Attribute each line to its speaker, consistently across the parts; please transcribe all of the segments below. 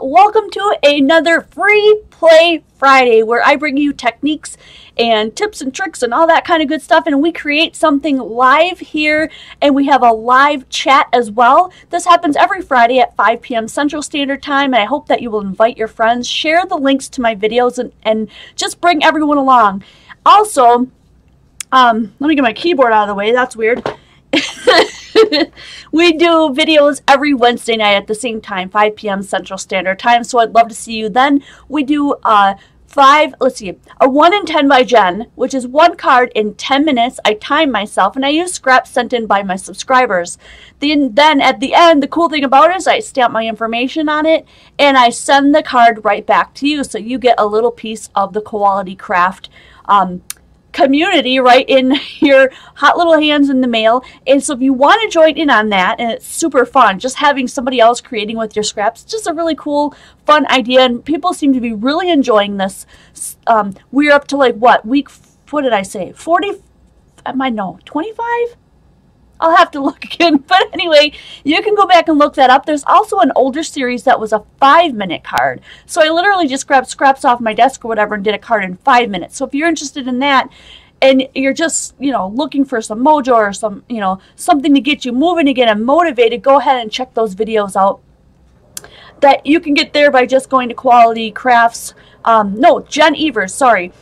Speaker 1: welcome to another Free Play Friday where I bring you techniques and tips and tricks and all that kind of good stuff, and we create something live here, and we have a live chat as well. This happens every Friday at 5 p.m. Central Standard Time, and I hope that you will invite your friends, share the links to my videos, and just bring everyone along. Also, let me get my keyboard out of the way. That's weird. We do videos every Wednesday night at the same time, 5 p.m. Central Standard Time, so I'd love to see you then. We do a 1 in 10 by Jen, which is one card in 10 minutes. I time myself, and I use scraps sent in by my subscribers. Then at the end, the cool thing about it is I stamp my information on it, and I send the card right back to you, so you get a little piece of the quality craft community right in your hot little hands in the mail. And so if you want to join in on that, and it's super fun, just having somebody else creating with your scraps, just a really cool, fun idea, and people seem to be really enjoying this. We're up to like what did I say, 40? No, 25? I'll have to look again. But anyway, you can go back and look that up. There's also an older series that was a 5-minute card. So I literally just grabbed scraps off my desk or whatever and did a card in 5 minutes. So if you're interested in that and you're just, looking for some mojo or some, something to get you moving again and motivated, go ahead and check those videos out. That you can get there by just going to Quality Crafts. No, Jen Evers, sorry.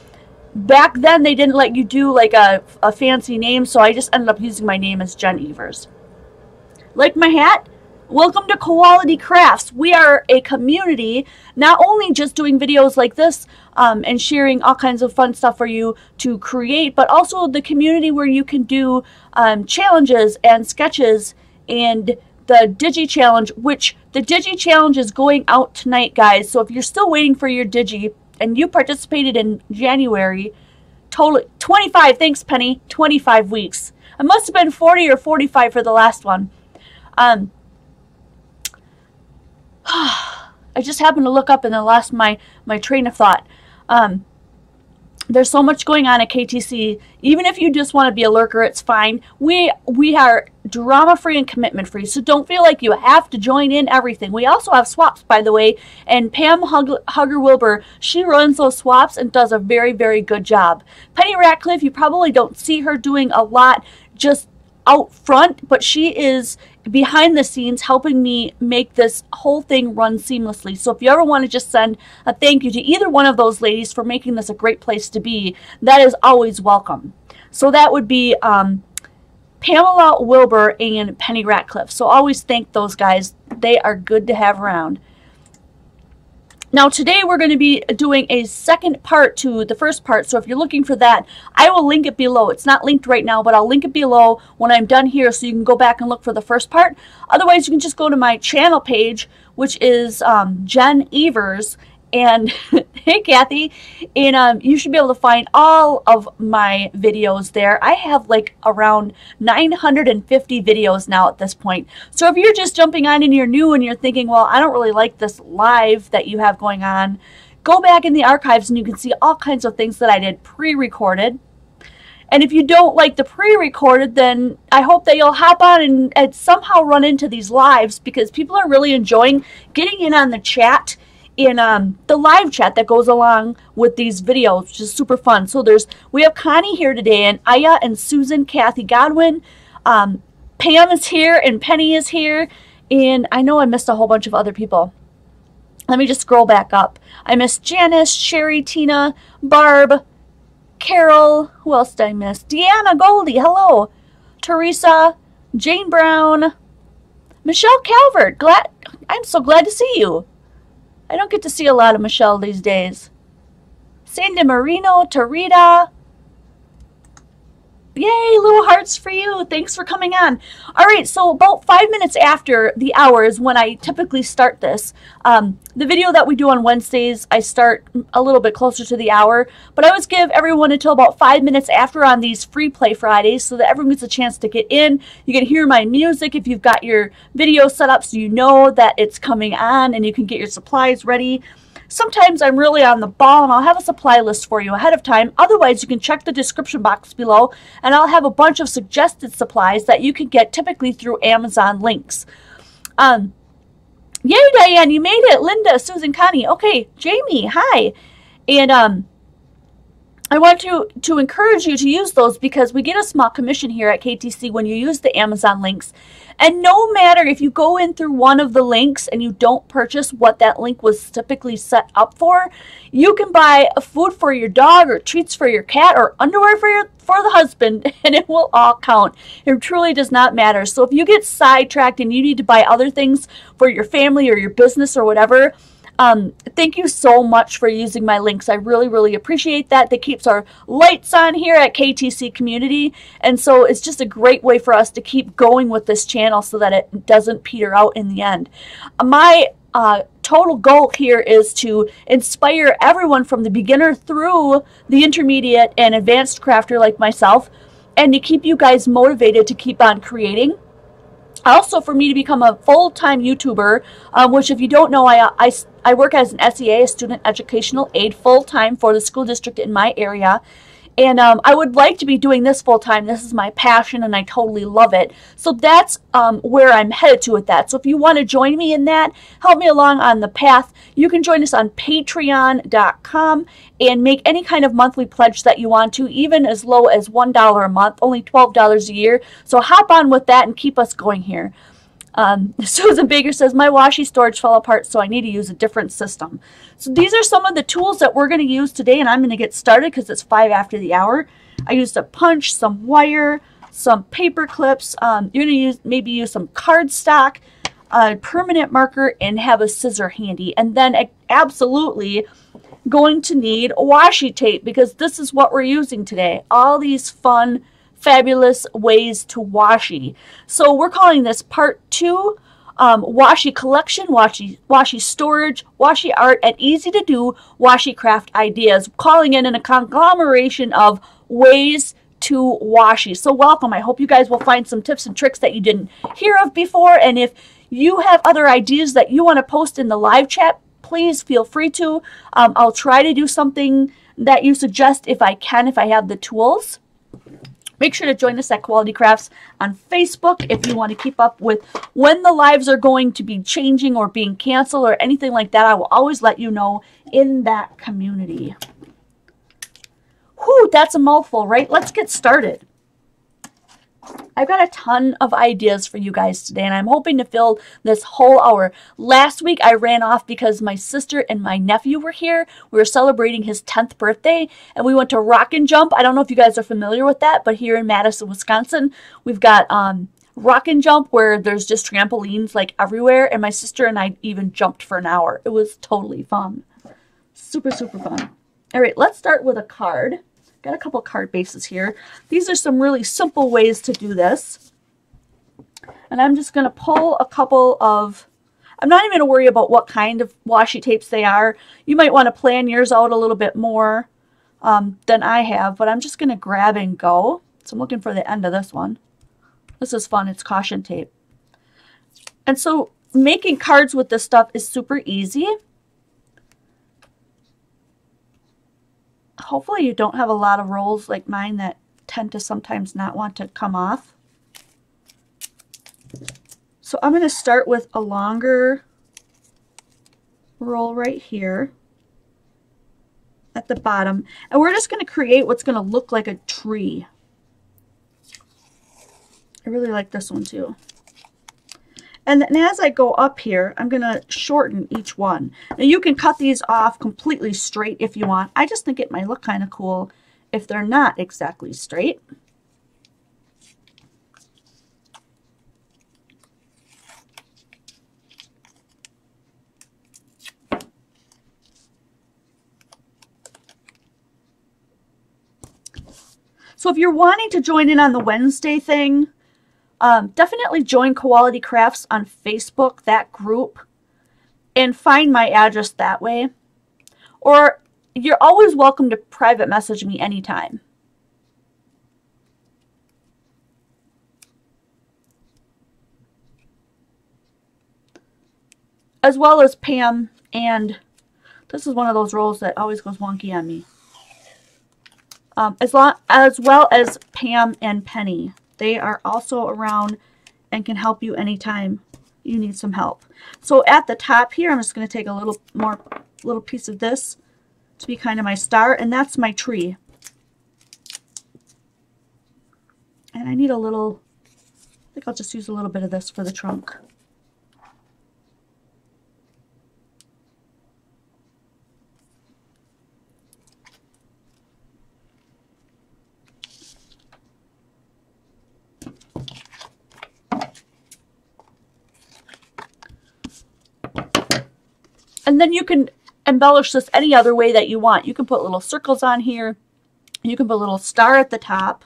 Speaker 1: Back then, they didn't let you do like a fancy name, so I just ended up using my name as Jen Evers. Like my hat? Welcome to Quality Crafts. We are a community, not only just doing videos like this and sharing all kinds of fun stuff for you to create, but also the community where you can do challenges and sketches and the Digi Challenge, which the Digi Challenge is going out tonight, guys. So if you're still waiting for your Digi, and you participated in January, totally 25, thanks Penny, 25 weeks. I must have been 40 or 45 for the last one. I just happened to look up and I lost my train of thought. There's so much going on at KTC. Even if you just want to be a lurker, it's fine. We are drama-free and commitment-free, so don't feel like you have to join in everything. We also have swaps, by the way, and Pam Hugger-Wilbur, she runs those swaps and does a very, very good job. Penny Ratcliffe, you probably don't see her doing a lot just out front, but she is behind the scenes helping me make this whole thing run seamlessly. So if you ever want to just send a thank you to either one of those ladies for making this a great place to be, that is always welcome. So that would be Pamela Wilbur and Penny Ratcliffe. So always thank those guys. They are good to have around. Now today we're going to be doing a second part to the first part, so if you're looking for that, I will link it below. It's not linked right now, but I'll link it below when I'm done here so you can go back and look for the first part. Otherwise, you can just go to my channel page, which is Jen Evers, and hey Kathy, and you should be able to find all of my videos there. I have like around 950 videos now at this point. So if you're just jumping on and you're new and you're thinking, well, I don't really like this live that you have going on, go back in the archives and you can see all kinds of things that I did pre-recorded. And if you don't like the pre-recorded, then I hope that you'll hop on and somehow run into these lives, because people are really enjoying getting in on the chat, in the live chat that goes along with these videos, which is super fun. So we have Connie here today, and Aya and Susan, Kathy Godwin, Pam is here, and Penny is here, and I know I missed a whole bunch of other people. Let me just scroll back up. I missed Janice, Sherry, Tina, Barb, Carol, who else did I miss? Deanna Goldie, hello. Teresa, Jane Brown, Michelle Calvert, I'm so glad to see you. I don't get to see a lot of Michelle these days. Sandy Marino, Tarita. Yay, little hearts for you. Thanks for coming on. All right, so about 5 minutes after the hour is when I typically start this. The video that we do on Wednesdays, I start a little bit closer to the hour, but I always give everyone until about 5 minutes after on these Free Play Fridays so that everyone gets a chance to get in. You can hear my music if you've got your video set up so you know that it's coming on, and you can get your supplies ready. Sometimes I'm really on the ball and I'll have a supply list for you ahead of time. Otherwise, you can check the description box below and I'll have a bunch of suggested supplies that you can get typically through Amazon links. Yay, Diane, you made it. Linda, Susan, Connie. Okay, Jamie, hi. And I want to encourage you to use those because we get a small commission here at KTC when you use the Amazon links. And no matter if you go in through one of the links and you don't purchase what that link was typically set up for, you can buy food for your dog or treats for your cat or underwear for the husband, and it will all count. It truly does not matter. So if you get sidetracked and you need to buy other things for your family or your business or whatever, thank you so much for using my links. I really, really appreciate that. That keeps our lights on here at KTC Community. And so it's just a great way for us to keep going with this channel so that it doesn't peter out in the end. My total goal here is to inspire everyone from the beginner through the intermediate and advanced crafter like myself, and to keep you guys motivated to keep on creating. Also, for me to become a full-time YouTuber, which if you don't know, I work as an SEA, a student educational aide, full-time for the school district in my area. And I would like to be doing this full-time. This is my passion, and I totally love it. So that's where I'm headed to with that. So if you want to join me in that, help me along on the path, you can join us on patreon.com and make any kind of monthly pledge that you want to, even as low as $1 a month, only $12 a year. So hop on with that and keep us going here. Susan Baker says, my washi storage fell apart, so I need to use a different system. So these are some of the tools that we're going to use today, and I'm going to get started because it's 5 after the hour. I used a punch, some wire, some paper clips. You're going to maybe use some cardstock, a permanent marker, and have a scissor handy. And then absolutely going to need washi tape because this is what we're using today. All these fun, fabulous ways to washi. So we're calling this part 2, washi collection, washi storage, washi art, and easy to do washi craft ideas, calling it a conglomeration of ways to washi. So welcome. I hope you guys will find some tips and tricks that you didn't hear of before. And if you have other ideas that you want to post in the live chat, please feel free to. I'll try to do something that you suggest if I can, if I have the tools. Make sure to join us at Quality Crafts on Facebook if you want to keep up with when the lives are going to be changing or being canceled or anything like that. I will always let you know in that community. Whew, that's a mouthful, right? Let's get started. I've got a ton of ideas for you guys today, and I'm hoping to fill this whole hour. Last week, I ran off because my sister and my nephew were here. We were celebrating his 10th birthday, and we went to Rock and Jump. I don't know if you guys are familiar with that, but here in Madison, Wisconsin, we've got Rock and Jump where there's just trampolines like everywhere, and my sister and I even jumped for an hour. It was totally fun. Super, super fun. All right, let's start with a card. Got a couple card bases here. These are some really simple ways to do this. And I'm just going to pull a couple of, I'm not even going to worry about what kind of washi tapes they are. You might want to plan yours out a little bit more than I have, but I'm just going to grab and go. So I'm looking for the end of this one. This is fun. It's caution tape. And so making cards with this stuff is super easy. Hopefully you don't have a lot of rolls like mine that tend to sometimes not want to come off. So I'm going to start with a longer roll right here at the bottom. And we're just going to create what's going to look like a tree. I really like this one too. And then as I go up here, I'm going to shorten each one. Now you can cut these off completely straight if you want. I just think it might look kind of cool if they're not exactly straight. So if you're wanting to join in on the Wednesday thing, definitely join Quality Crafts on Facebook, that group, and find my address that way. Or you're always welcome to private message me anytime. As well as Pam, and this is one of those rolls that always goes wonky on me. As well as Pam and Penny. They are also around and can help you anytime you need some help. So at the top here, I'm just going to take a little piece of this to be kind of my star, and that's my tree. And I need a little, I think I'll just use a little bit of this for the trunk. And then you can embellish this any other way that you want. You can put little circles on here. You can put a little star at the top.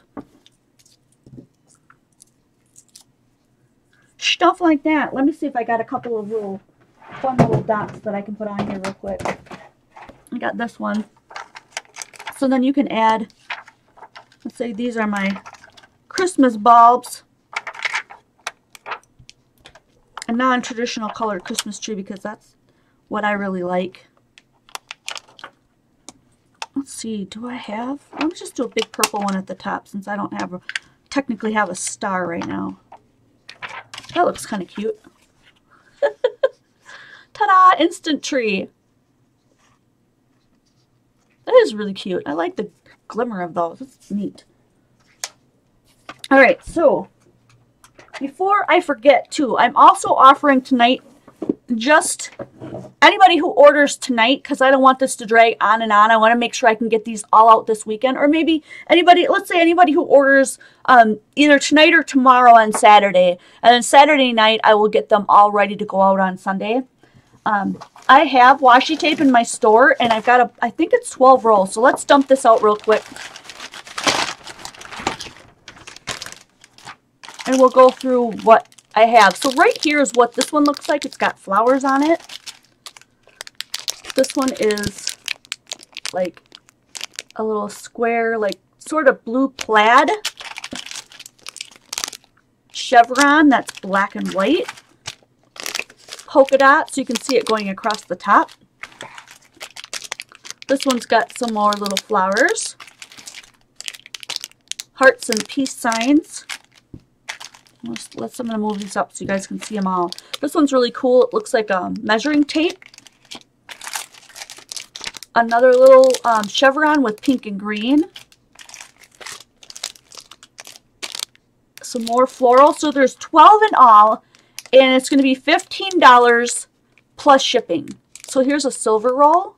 Speaker 1: Stuff like that. Let me see if I got a couple of little fun little dots that I can put on here real quick. I got this one. So then you can add, let's say these are my Christmas bulbs. A non-traditional colored Christmas tree because that's what I really like. Let's see, do I have, let me just do a big purple one at the top since I don't have technically have a star right now. That looks kind of cute. Ta-da! Instant tree. That is really cute. I like the glimmer of those. It's neat. Alright, so before I forget too, I'm also offering tonight just anybody who orders tonight, because I don't want this to drag on and on. I want to make sure I can get these all out this weekend. Or maybe anybody, let's say anybody who orders either tonight or tomorrow on Saturday. And then Saturday night, I will get them all ready to go out on Sunday. I have washi tape in my store, and I've got I think it's 12 rolls. So let's dump this out real quick. And we'll go through what I have. So right here is what this one looks like. It's got flowers on it. This one is like a little square, like sort of blue plaid chevron that's black and white. Polka dot, so you can see it going across the top. This one's got some more little flowers. Hearts and peace signs. I'm going to move these up so you guys can see them all. This one's really cool. It looks like a measuring tape. Another little chevron with pink and green. Some more floral. So there's 12 in all, and it's going to be $15 plus shipping. So here's a silver roll.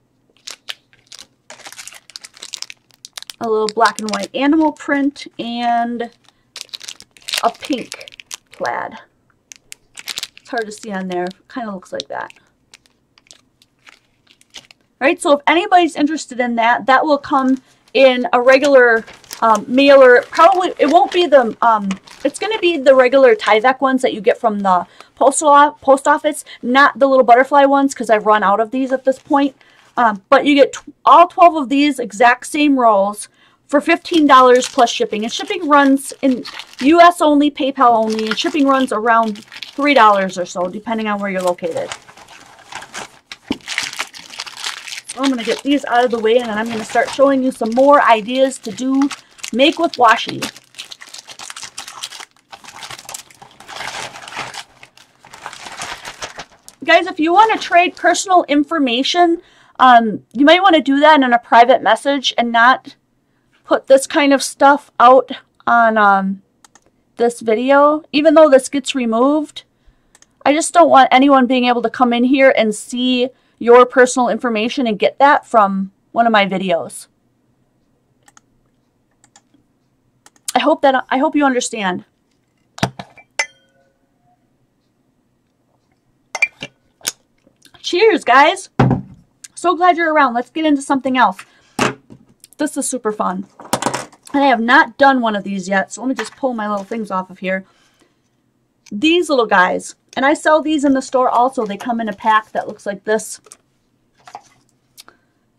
Speaker 1: A little black and white animal print, and a pink plaid. It's hard to see on there. Kind of looks like that. Right, so if anybody's interested in that, that will come in a regular mailer. Probably, it won't be the, it's going to be the regular Tyvek ones that you get from the post office, not the little butterfly ones, because I've run out of these at this point. But you get all 12 of these exact same rolls for $15 plus shipping. And shipping runs in US only, PayPal only, and shipping runs around $3 or so, depending on where you're located. I'm going to get these out of the way, and then I'm going to start showing you some more ideas to make with washi. Guys, if you want to trade personal information, you might want to do that in a private message and not put this kind of stuff out on this video. Even though this gets removed, I just don't want anyone being able to come in here and see your personal information and get that from one of my videos. I hope you understand. Cheers, guys. So glad you're around. Let's get into something else. This is super fun. And I have not done one of these yet, so let me just pull my little things off of here. These little guys. And I sell these in the store also. They come in a pack that looks like this.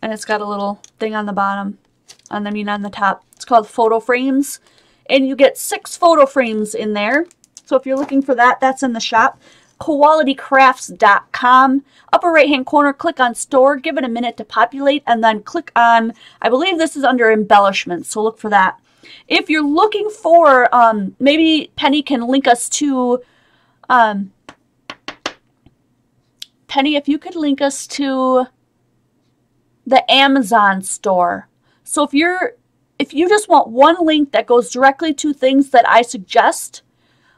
Speaker 1: And it's got a little thing on the bottom, on the top. It's called photo frames. And you get 6 photo frames in there. So if you're looking for that, that's in the shop. qualitycrafts.com. Upper right hand corner, click on store, give it a minute to populate, and then click on, I believe this is under embellishments, so look for that. If you're looking for, maybe Penny can link us to Penny, if you could link us to the Amazon store. So if you just want one link that goes directly to things that I suggest,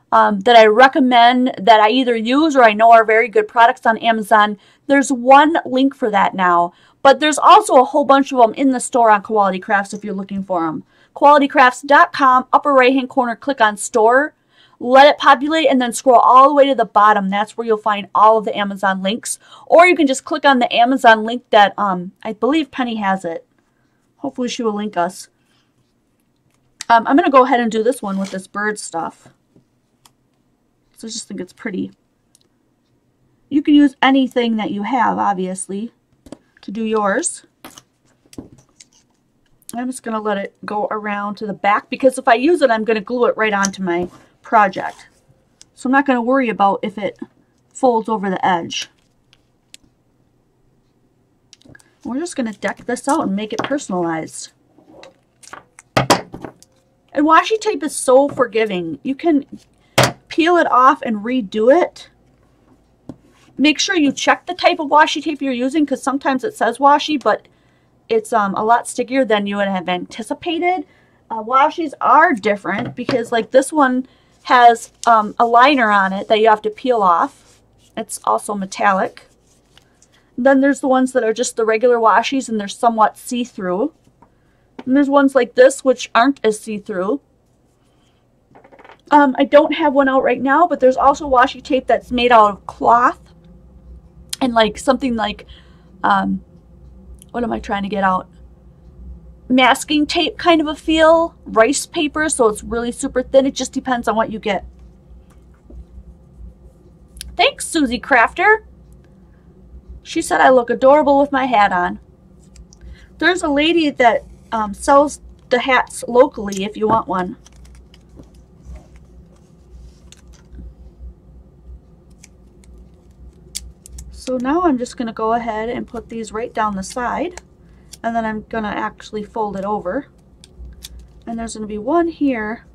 Speaker 1: that I recommend, that I either use or I know are very good products on Amazon, there's one link for that now. But there's also a whole bunch of them in the store on Quality Crafts if you're looking for them. QualityCrafts.com, upper right hand corner, click on store. Let it populate and then scroll all the way to the bottom. That's where you'll find all of the Amazon links. Or you can just click on the Amazon link that I believe Penny has it. Hopefully she will link us. I'm going to go ahead and do this one with this bird stuff. So I just think it's pretty. You can use anything that you have, obviously, to do yours. I'm just going to let it go around to the back because if I use it, I'm going to glue it right onto my project. So I'm not going to worry about if it folds over the edge. We're just going to deck this out and make it personalized. And washi tape is so forgiving. You can peel it off and redo it. Make sure you check the type of washi tape you're using because sometimes it says washi, but it's a lot stickier than you would have anticipated. Washis are different because like this one has a liner on it that you have to peel off. It's also metallic. Then there's the ones that are just the regular washis and they're somewhat see-through. And there's ones like this which aren't as see-through. I don't have one out right now, but there's also washi tape that's made out of cloth and like something like, what am I trying to get out? Masking tape kind of a feel, rice paper, so it's really super thin. It just depends on what you get. Thanks, Susie Crafter. She said I look adorable with my hat on. There's a lady that sells the hats locally if you want one. So now I'm just going to go ahead and put these right down the side. And then I'm going to actually fold it over. And there's going to be one here.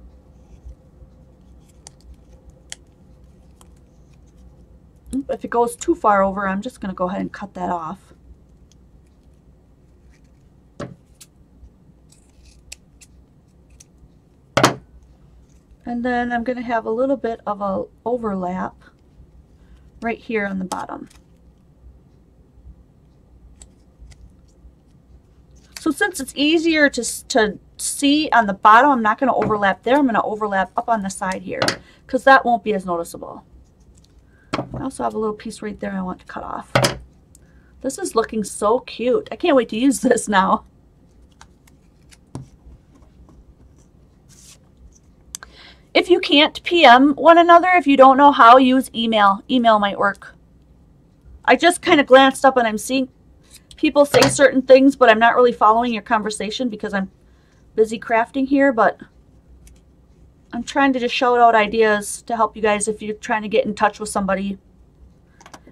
Speaker 1: If it goes too far over, I'm just going to go ahead and cut that off. And then I'm going to have a little bit of an overlap right here on the bottom. So since it's easier to see on the bottom, I'm not going to overlap there. I'm going to overlap up on the side here because that won't be as noticeable. I also have a little piece right there I want to cut off. This is looking so cute. I can't wait to use this now. If you can't PM one another, if you don't know how, use email. Email might work. I just kind of glanced up and I'm seeing people say certain things, but I'm not really following your conversation because I'm busy crafting here, but I'm trying to just shout out ideas to help you guys if you're trying to get in touch with somebody.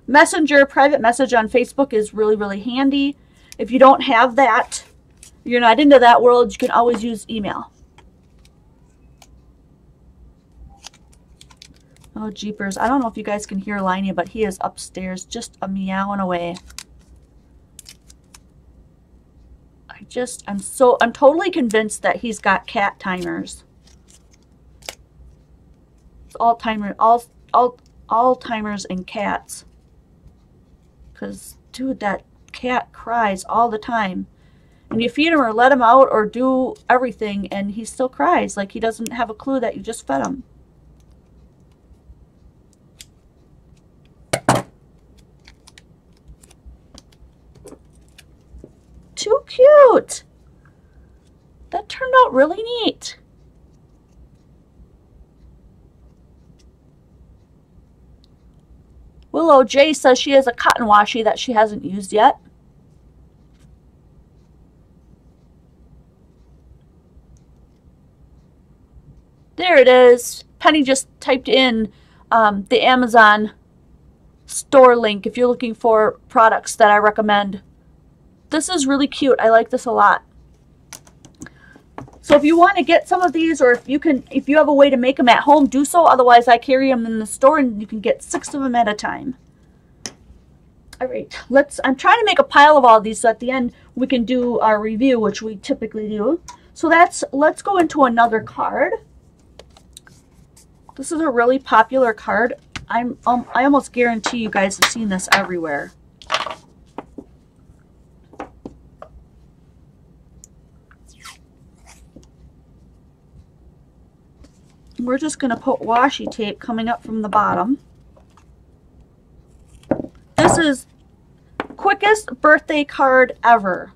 Speaker 1: Messenger, private message on Facebook is really, really handy. If you don't have that, you're not into that world, you can always use email. Oh, jeepers. I don't know if you guys can hear Liney, but he is upstairs just a meowing away. I'm totally convinced that he's got cat timers. It's all timers and cats. Because, dude, that cat cries all the time. And you feed him or let him out or do everything, and he still cries. Like he doesn't have a clue that you just fed him. Too cute. That turned out really neat. Willow J says she has a cotton washi that she hasn't used yet. There it is. Penny just typed in the Amazon store link if you're looking for products that I recommend. This is really cute. I like this a lot. So if you want to get some of these, or if you have a way to make them at home, do so. Otherwise, I carry them in the store and you can get 6 of them at a time. All right, I'm trying to make a pile of all these so at the end we can do our review, which we typically do. So let's go into another card. This is a really popular card. I almost guarantee you guys have seen this everywhere. We're just going to put washi tape coming up from the bottom. This is quickest birthday card ever.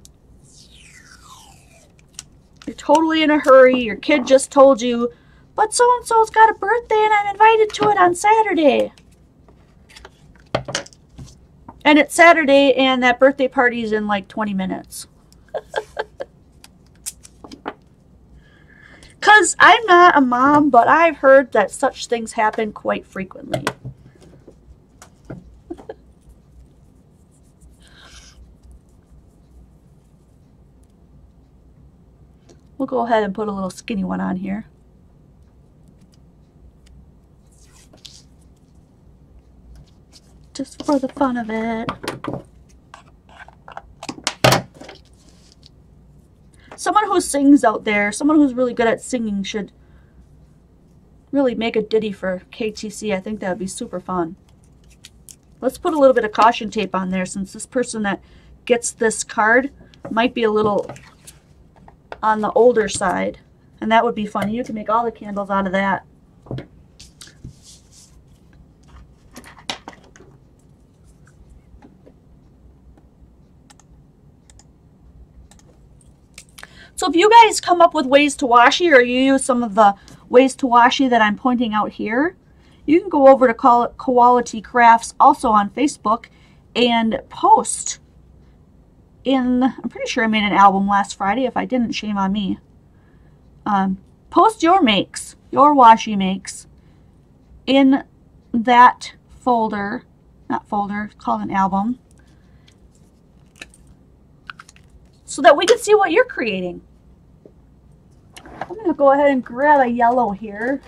Speaker 1: You're totally in a hurry. Your kid just told you, but so-and-so's got a birthday and I'm invited to it on Saturday. And it's Saturday and that birthday party's in like 20 minutes. Because I'm not a mom, but I've heard that such things happen quite frequently. We'll go ahead and put a little skinny one on here. Just for the fun of it. Someone who sings out there, someone who's really good at singing should really make a ditty for KTC. I think that would be super fun. Let's put a little bit of caution tape on there since this person that gets this card might be a little on the older side. And that would be fun. You can make all the candles out of that. So if you guys come up with ways to washi, or you use some of the ways to washi that I'm pointing out here, you can go over to Quality Crafts also on Facebook and post. I'm pretty sure I made an album last Friday. If I didn't, shame on me. Post your makes, your washi makes, in that folder, not folder, it's called an album, so that we can see what you're creating. I'm going to go ahead and grab a yellow here.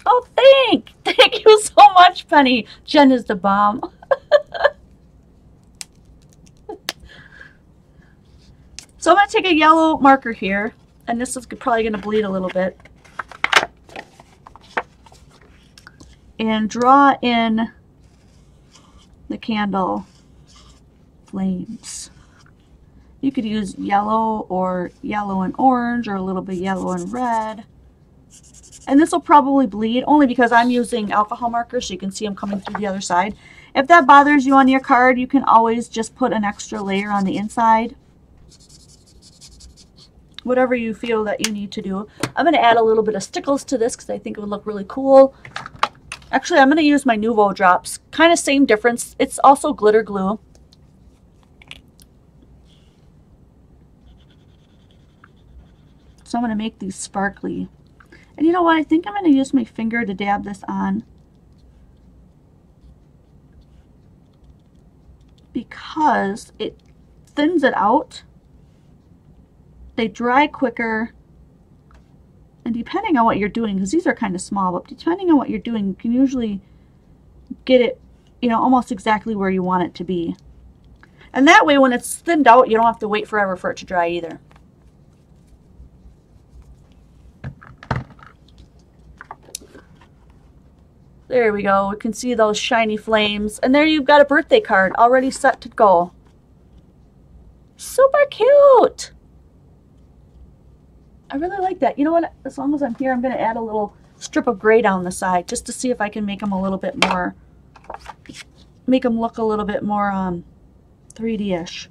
Speaker 1: Oh, thank you so much, Penny. Jen is the bomb. So I'm going to take a yellow marker here, and this is probably going to bleed a little bit, and draw in the candle flames. You could use yellow or yellow and orange, or a little bit yellow and red. And this will probably bleed only because I'm using alcohol markers so you can see them coming through the other side. If that bothers you on your card, you can always just put an extra layer on the inside. Whatever you feel that you need to do. I'm going to add a little bit of stickles to this because I think it would look really cool. Actually, I'm going to use my Nuvo drops. Kind of same difference. It's also glitter glue. So I'm going to make these sparkly. And you know what? I think I'm going to use my finger to dab this on, because it thins it out. They dry quicker. And depending on what you're doing, because these are kind of small, but depending on what you're doing, you can usually get it, you know, almost exactly where you want it to be. And that way, when it's thinned out, you don't have to wait forever for it to dry either. There we go. We can see those shiny flames. And there you've got a birthday card already set to go. Super cute. I really like that. You know what? As long as I'm here, I'm going to add a little strip of gray down the side just to see if I can make them a little bit more, make them look a little bit more 3D-ish.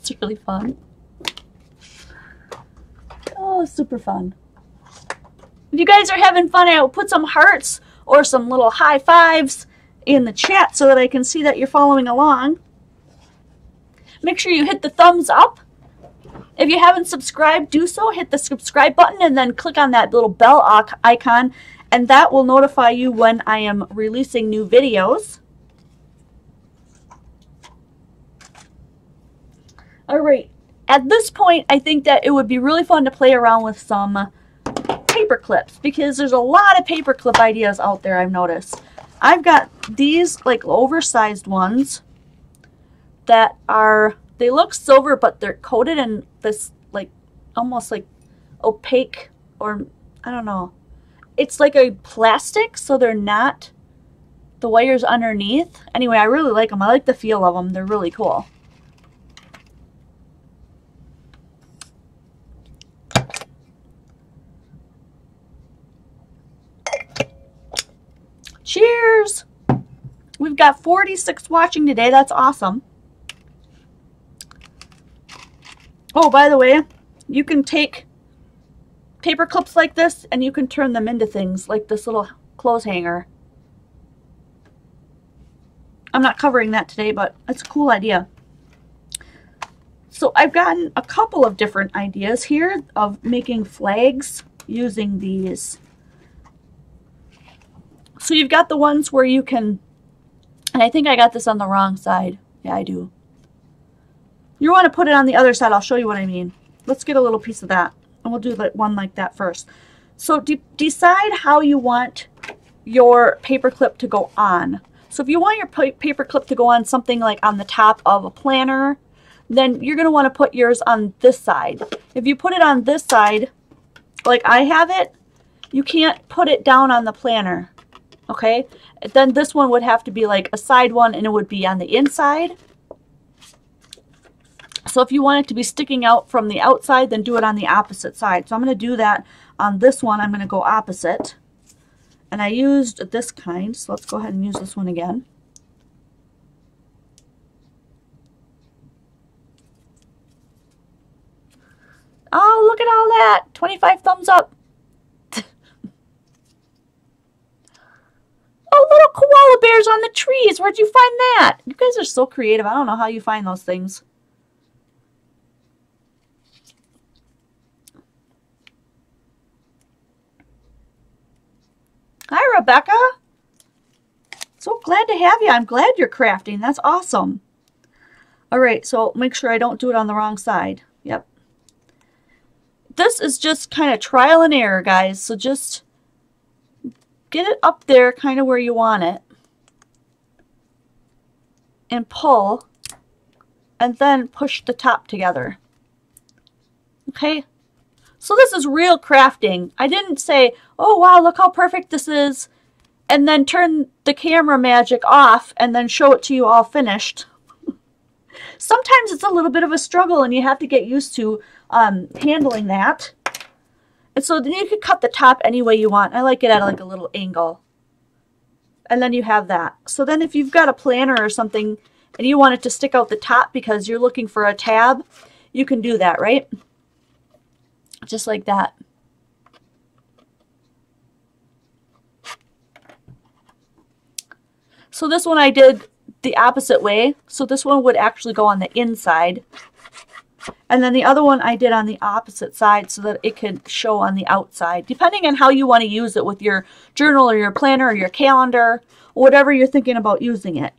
Speaker 1: It's really fun. Oh, super fun. If you guys are having fun, I will put some hearts or some little high fives in the chat so that I can see that you're following along. Make sure you hit the thumbs up If you haven't subscribed, do so. Hit the subscribe button and then click on that little bell icon, and that will notify you when I am releasing new videos. All right, at this point, I think that it would be really fun to play around with some paper clips, because there's a lot of paper clip ideas out there, I've noticed. I've got these like oversized ones that are, they look silver, but they're coated in this like almost like opaque, or I don't know. It's like a plastic, so they're not the wires underneath. Anyway, I really like them. I like the feel of them. They're really cool. Cheers! We've got 46 watching today. That's awesome. Oh, by the way, you can take paper clips like this and you can turn them into things like this little clothes hanger. I'm not covering that today, but it's a cool idea. So I've gotten a couple of different ideas here of making flags using these. So you've got the ones where you can, and I think I got this on the wrong side. Yeah, I do. You want to put it on the other side. I'll show you what I mean. Let's get a little piece of that. And we'll do one like that first. So decide how you want your paper clip to go on. So if you want your paper clip to go on something like on the top of a planner, then you're going to want to put yours on this side. If you put it on this side, like I have it, you can't put it down on the planner. Okay, then this one would have to be like a side one, and it would be on the inside. So if you want it to be sticking out from the outside, then do it on the opposite side. So I'm going to do that on this one. I'm going to go opposite. And I used this kind, so let's go ahead and use this one again. Oh, look at all that. 25 thumbs up. Oh, little koala bears on the trees. Where'd you find that? You guys are so creative. I don't know how you find those things. Hi, Rebecca. So glad to have you. I'm glad you're crafting. That's awesome. All right, so make sure I don't do it on the wrong side. Yep. This is just kind of trial and error, guys. So just get it up there kind of where you want it and pull, and then push the top together. Okay, so this is real crafting. I didn't say, oh wow, look how perfect this is, and then turn the camera magic off and then show it to you all finished. Sometimes it's a little bit of a struggle, and you have to get used to handling that. And so then you could cut the top any way you want. I like it at like a little angle. And then you have that. So then if you've got a planner or something and you want it to stick out the top because you're looking for a tab, you can do that, right? Just like that. So this one I did the opposite way. So this one would actually go on the inside. And then the other one I did on the opposite side so that it could show on the outside, depending on how you want to use it with your journal or your planner or your calendar, or whatever you're thinking about using it.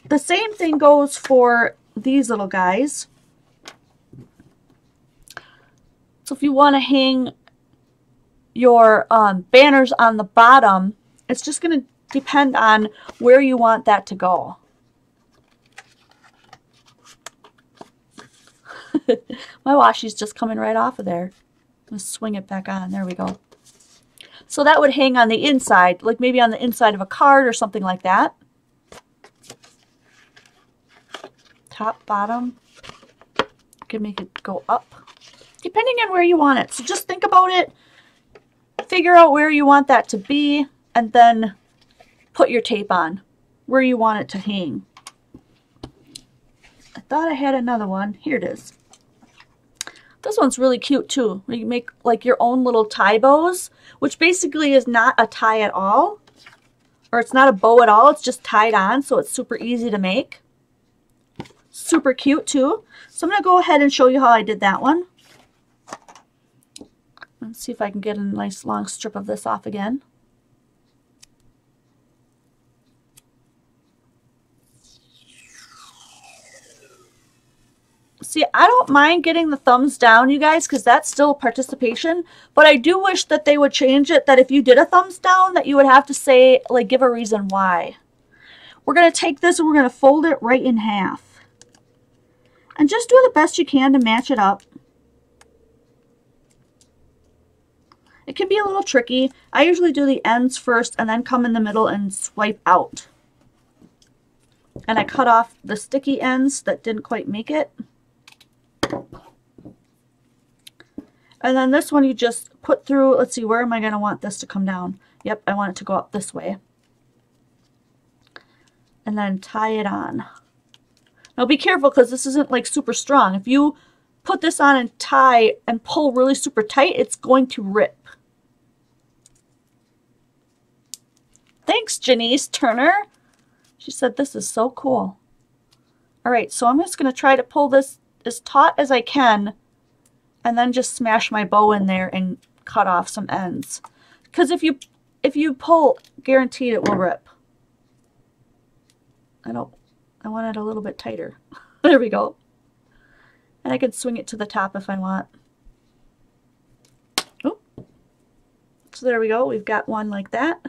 Speaker 1: The same thing goes for these little guys. So if you want to hang your banners on the bottom, it's just going to depend on where you want that to go. My washi's just coming right off of there. Let's swing it back on. There we go. So that would hang on the inside, like maybe on the inside of a card or something like that. Top, bottom. You can make it go up, depending on where you want it. So just think about it, figure out where you want that to be, and then put your tape on where you want it to hang. I thought I had another one. Here it is. This one's really cute too. You can make like your own little tie bows, which basically is not a tie at all, or it's not a bow at all. It's just tied on, so it's super easy to make. super cute too. So I'm going to go ahead and show you how I did that one. Let's see if I can get a nice long strip of this off again. See, I don't mind getting the thumbs down, you guys, because that's still participation. But I do wish that they would change it, that if you did a thumbs down, that you would have to say, like, give a reason why. We're going to take this and we're going to fold it right in half. And just do the best you can to match it up. It can be a little tricky. I usually do the ends first and then come in the middle and swipe out. And I cut off the sticky ends that didn't quite make it. And then this one you just put through, let's see, where am I going to want this to come down? Yep, I want it to go up this way. And then tie it on. Now be careful because this isn't like super strong. If you put this on and tie and pull really super tight, it's going to rip. Thanks, Janice Turner. She said this is so cool. All right, so I'm just going to try to pull this as taut as I can and then just smash my bow in there and cut off some ends. Because if you pull, guaranteed it will rip. I want it a little bit tighter. There we go. And I can swing it to the top if I want. Oh. So there we go. We've got one like that.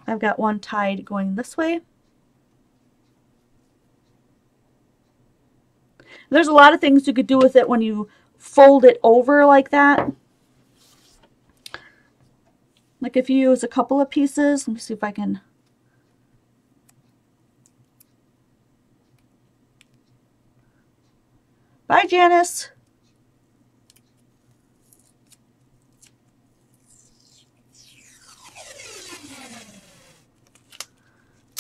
Speaker 1: I've got one tied going this way. There's a lot of things you could do with it when you fold it over like that. Like if you use a couple of pieces, let me see if I can. Bye, Janice.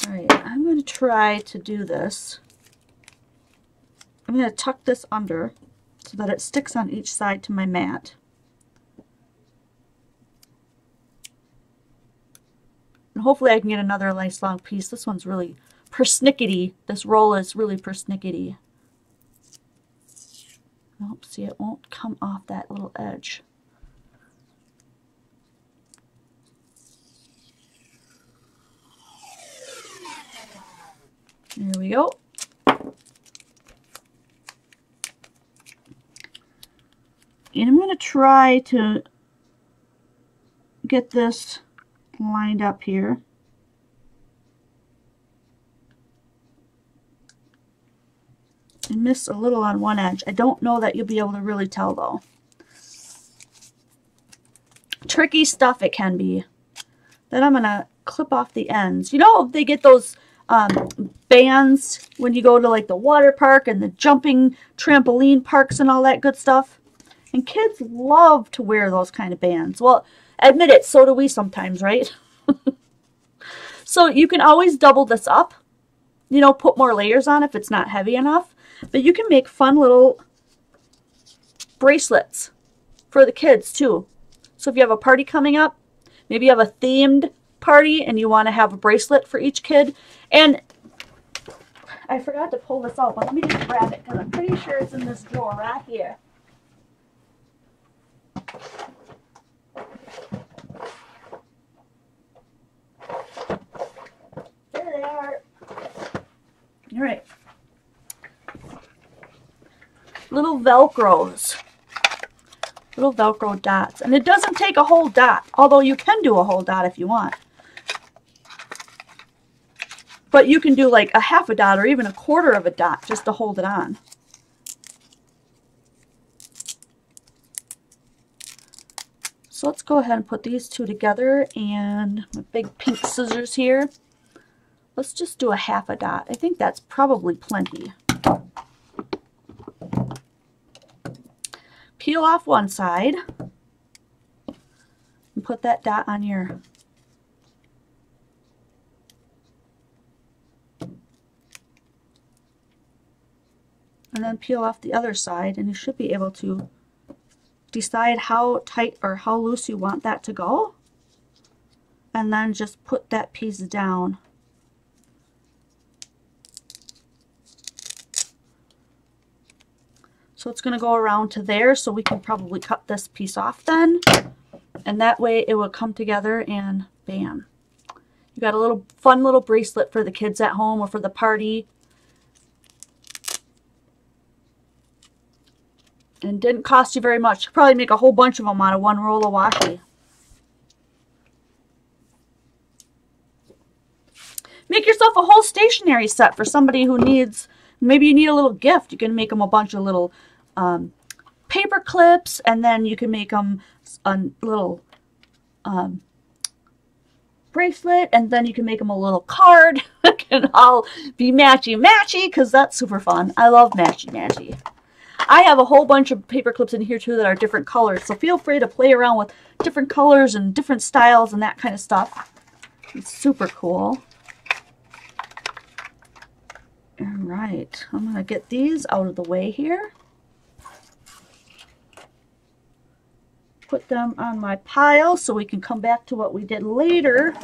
Speaker 1: All right, I'm going to try to do this. I'm going to tuck this under so that it sticks on each side to my mat. And hopefully I can get another nice long piece. This one's really persnickety. This roll is really persnickety. Oh, see, it won't come off that little edge. There we go. And I'm going to try to get this lined up here. I missed a little on one edge. I don't know that you'll be able to really tell though. Tricky stuff it can be. Then I'm going to clip off the ends. You know, they get those bands when you go to like the water park and the jumping trampoline parks and all that good stuff. And kids love to wear those kind of bands. Well, admit it, so do we sometimes, right? So you can always double this up. You know, put more layers on if it's not heavy enough. But you can make fun little bracelets for the kids too. So if you have a party coming up, maybe you have a themed party and you want to have a bracelet for each kid. And I forgot to pull this out, but let me just grab it because I'm pretty sure it's in this drawer right here. There they are. All right. Little Velcros. Little Velcro dots. And it doesn't take a whole dot, although you can do a whole dot if you want. But you can do like a half a dot or even a quarter of a dot just to hold it on. So let's go ahead and put these two together, and my big pink scissors here. Let's just do a half a dot. I think that's probably plenty. Peel off one side and put that dot on your and then peel off the other side, and you should be able to decide how tight or how loose you want that to go, and then just put that piece down. So it's going to go around to there, so we can probably cut this piece off then. And that way it will come together and bam. You got a little fun little bracelet for the kids at home or for the party. And didn't cost you very much. You could probably make a whole bunch of them out of one roll of washi. Make yourself a whole stationery set for somebody who needs, maybe you need a little gift. You can make them a bunch of little paper clips, and then you can make them a little bracelet, and then you can make them a little card. It can all be matchy-matchy because that's super fun. I love matchy-matchy. I have a whole bunch of paper clips in here too that are different colors, so feel free to play around with different colors and different styles and that kind of stuff. It's super cool. Alright, I'm going to get these out of the way here. Put them on my pile so we can come back to what we did later.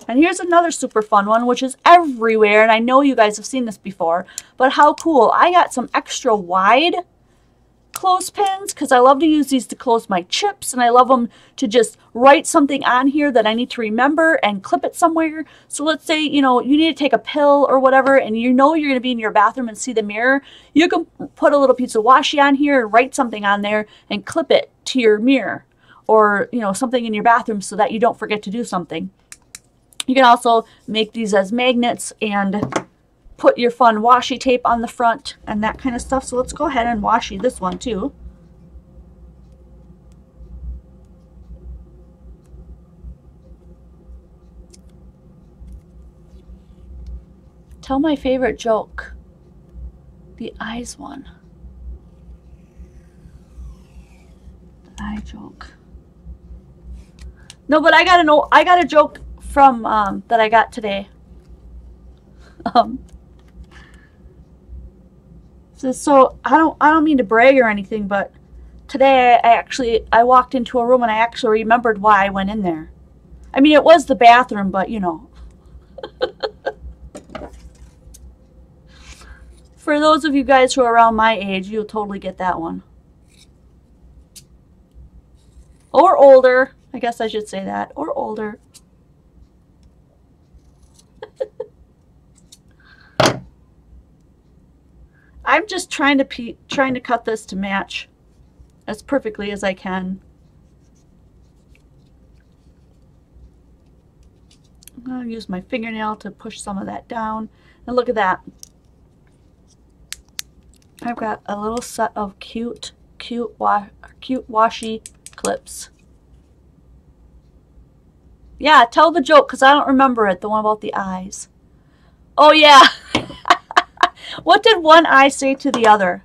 Speaker 1: And here's another super fun one, which is everywhere, and I know you guys have seen this before, but how cool. I got some extra wide clothespins because I love to use these to close my chips, and I love them to just write something on here that I need to remember and clip it somewhere. So let's say, you know, you need to take a pill or whatever, and you know you're going to be in your bathroom and see the mirror. You can put a little piece of washi on here and write something on there and clip it to your mirror, or, you know, something in your bathroom so that you don't forget to do something. You can also make these as magnets and put your fun washi tape on the front and that kind of stuff. So let's go ahead and washi this one too. Tell my favorite joke. The eyes one. The eye joke. No, but I got a joke from that I got today. So I don't mean to brag or anything, but today I walked into a room and I actually remembered why I went in there. I mean, it was the bathroom, but you know. For those of you guys who are around my age, you'll totally get that one. Or older. I guess I should say that. Or older. I'm just trying to cut this to match as perfectly as I can. I'm going to use my fingernail to push some of that down. And look at that. I've got a little set of cute washi clips. Yeah, tell the joke because I don't remember it. The one about the eyes. Oh yeah. What did one eye say to the other?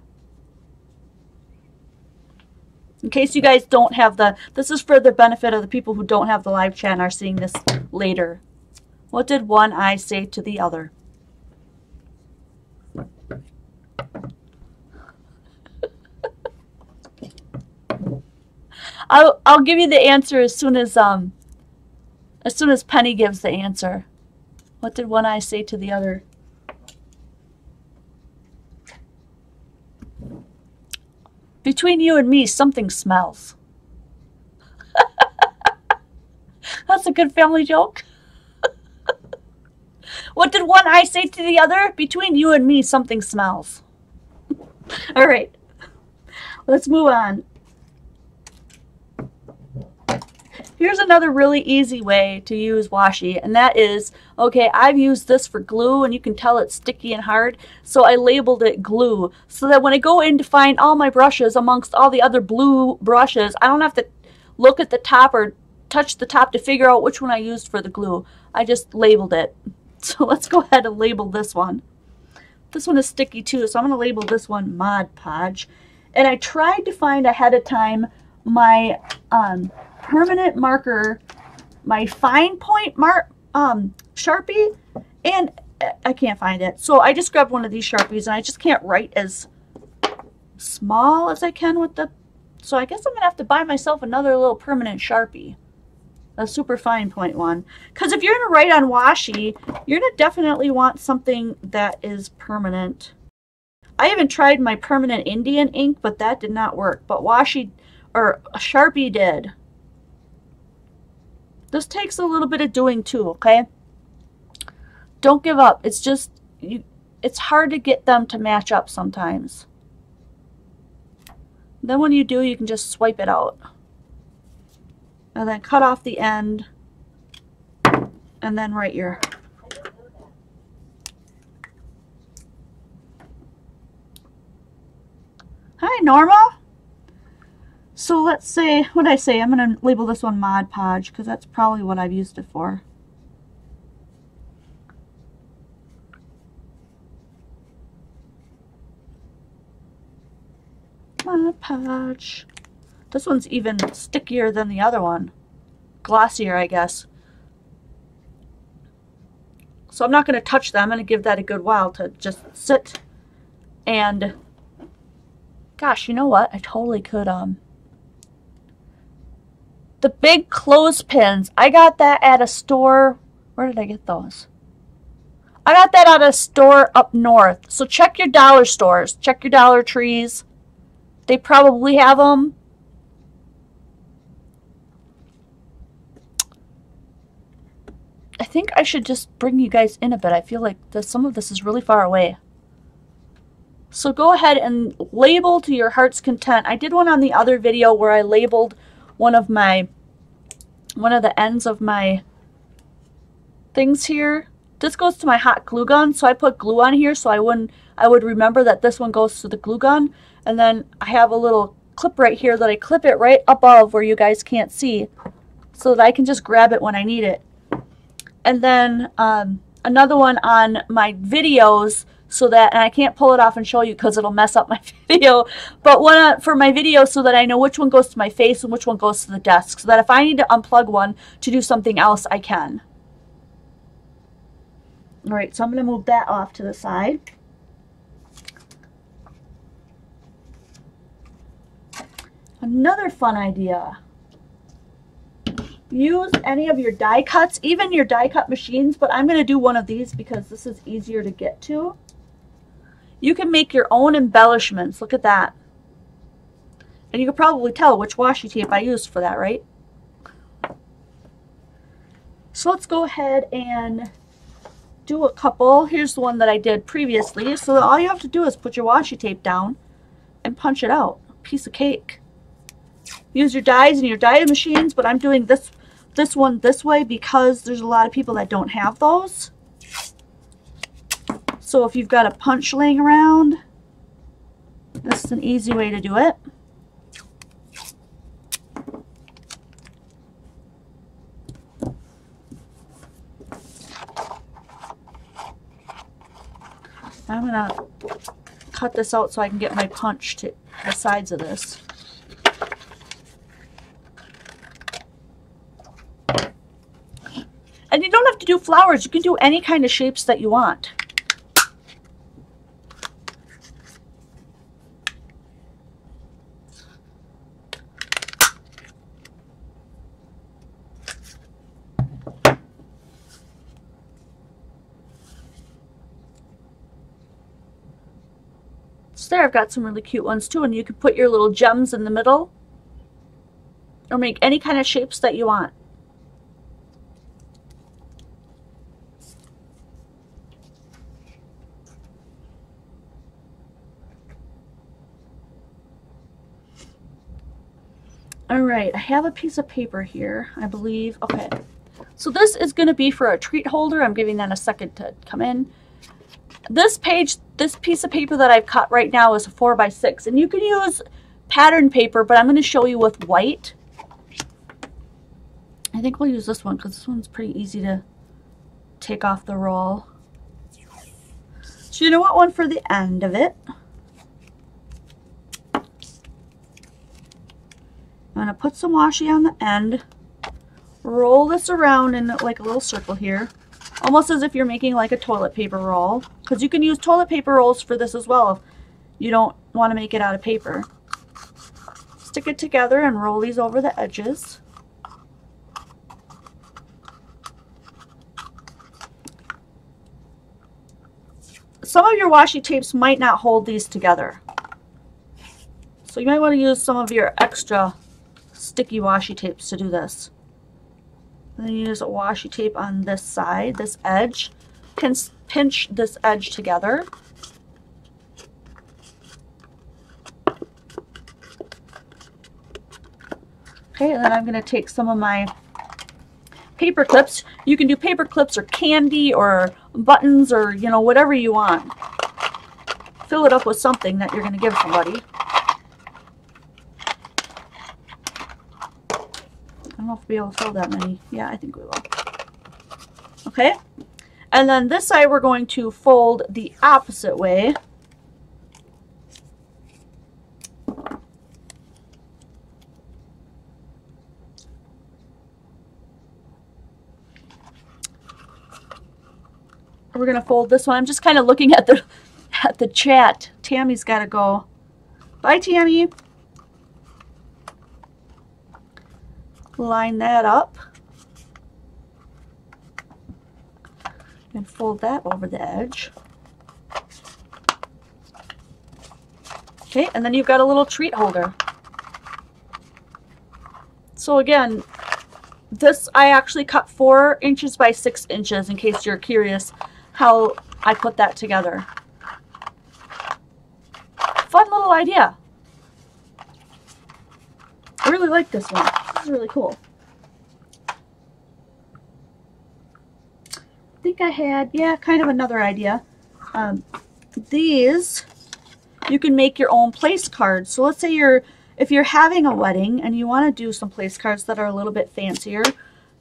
Speaker 1: In case you guys don't have this is for the benefit of the people who don't have the live chat and are seeing this later. What did one eye say to the other? I'll give you the answer as soon as Penny gives the answer. What did one eye say to the other? Between you and me, something smells. That's a good family joke. What did one eye say to the other? Between you and me, something smells. All right, let's move on. Here's another really easy way to use washi, and that is, okay, I've used this for glue, and you can tell it's sticky and hard, so I labeled it glue, so that when I go in to find all my brushes amongst all the other blue brushes, I don't have to look at the top or touch the top to figure out which one I used for the glue. I just labeled it. So let's go ahead and label this one. This one is sticky too, so I'm going to label this one Mod Podge. And I tried to find ahead of time my permanent marker, my fine point Sharpie, and I can't find it. So I just grabbed one of these Sharpies, and I just can't write as small as I can with the, so I guess I'm gonna have to buy myself another little permanent Sharpie, a super fine point one, because if you're gonna write on washi, you're gonna definitely want something that is permanent. I even tried my permanent Indian ink, but that did not work. But Sharpie did. This takes a little bit of doing too, okay? Don't give up. It's just, it's hard to get them to match up sometimes. Then when you do, you can just swipe it out. And then cut off the end. And then write your... Hi, Norma. So let's say, what did I say? I'm going to label this one Mod Podge because that's probably what I've used it for. Mod Podge. This one's even stickier than the other one. Glossier, I guess. So I'm not going to touch them. I'm going to give that a good while to just sit. And gosh, you know what? I totally could, the big clothespins, I got that at a store. Where did I get those? I got that at a store up north. So check your dollar stores. Check your Dollar Trees. They probably have them. I think I should just bring you guys in a bit. I feel like some of this is really far away. So go ahead and label to your heart's content. I did one on the other video where I labeled one of the ends of my things here. This goes to my hot glue gun, so I put glue on here so I would remember that this one goes to the glue gun. And then I have a little clip right here that I clip it right above where you guys can't see so that I can just grab it when I need it. And then another one on my videos so that, and I can't pull it off and show you because it'll mess up my video, but one for my video so that I know which one goes to my face and which one goes to the desk, so that if I need to unplug one to do something else, I can. All right, so I'm going to move that off to the side. Another fun idea. Use any of your die cuts, even your die cut machines, but I'm going to do one of these because this is easier to get to. You can make your own embellishments. Look at that. And you can probably tell which washi tape I used for that, right? So let's go ahead and do a couple. Here's the one that I did previously. So all you have to do is put your washi tape down and punch it out. Piece of cake. Use your dies and your die machines, but I'm doing this one this way because there's a lot of people that don't have those. So if you've got a punch laying around, this is an easy way to do it. I'm going to cut this out so I can get my punch to the sides of this. And you don't have to do flowers. You can do any kind of shapes that you want. So there, I've got some really cute ones too, and you can put your little gems in the middle or make any kind of shapes that you want. Alright, I have a piece of paper here, I believe. Okay, so this is going to be for a treat holder. I'm giving that a second to come in. This piece of paper that I've cut right now is a 4x6, and you can use pattern paper, but I'm going to show you with white. I think we'll use this one because this one's pretty easy to take off the roll. So you know what, one for the end of it. I'm going to put some washi on the end, roll this around in like a little circle here, almost as if you're making like a toilet paper roll, because you can use toilet paper rolls for this as well if you don't want to make it out of paper. Stick it together and roll these over the edges. some of your washi tapes might not hold these together. So you might want to use some of your extra sticky washi tapes to do this. And then use a washi tape on this side, this edge. Pinch this edge together. Okay, and then I'm going to take some of my paper clips. You can do paper clips or candy or buttons or, you know, whatever you want. Fill it up with something that you're going to give somebody. I don't know if we'll be able to fill that many. Yeah, I think we will. Okay, and then this side we're going to fold the opposite way. We're going to fold this one. I'm just kind of looking at the chat. Tammy's got to go. Bye, Tammy. Line that up. And fold that over the edge. Okay, and then you've got a little treat holder. So again, this I actually cut 4 inches by 6 inches in case you're curious how I put that together. Fun little idea. I really like this one. This is really cool. I think I had, yeah, kind of another idea. These, you can make your own place cards. So let's say if you're having a wedding and you want to do some place cards that are a little bit fancier.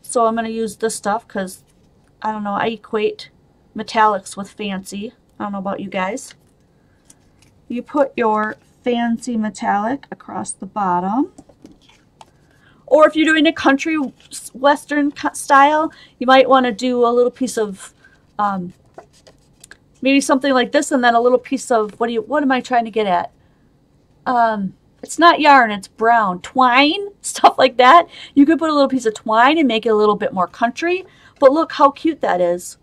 Speaker 1: So I'm going to use this stuff because, I don't know, I equate metallics with fancy. I don't know about you guys. You put your fancy metallic across the bottom. Or if you're doing a country western style, you might want to do a little piece of maybe something like this, and then a little piece of what am I trying to get at? It's not yarn, it's brown. Twine, stuff like that. You could put a little piece of twine and make it a little bit more country. But look how cute that is.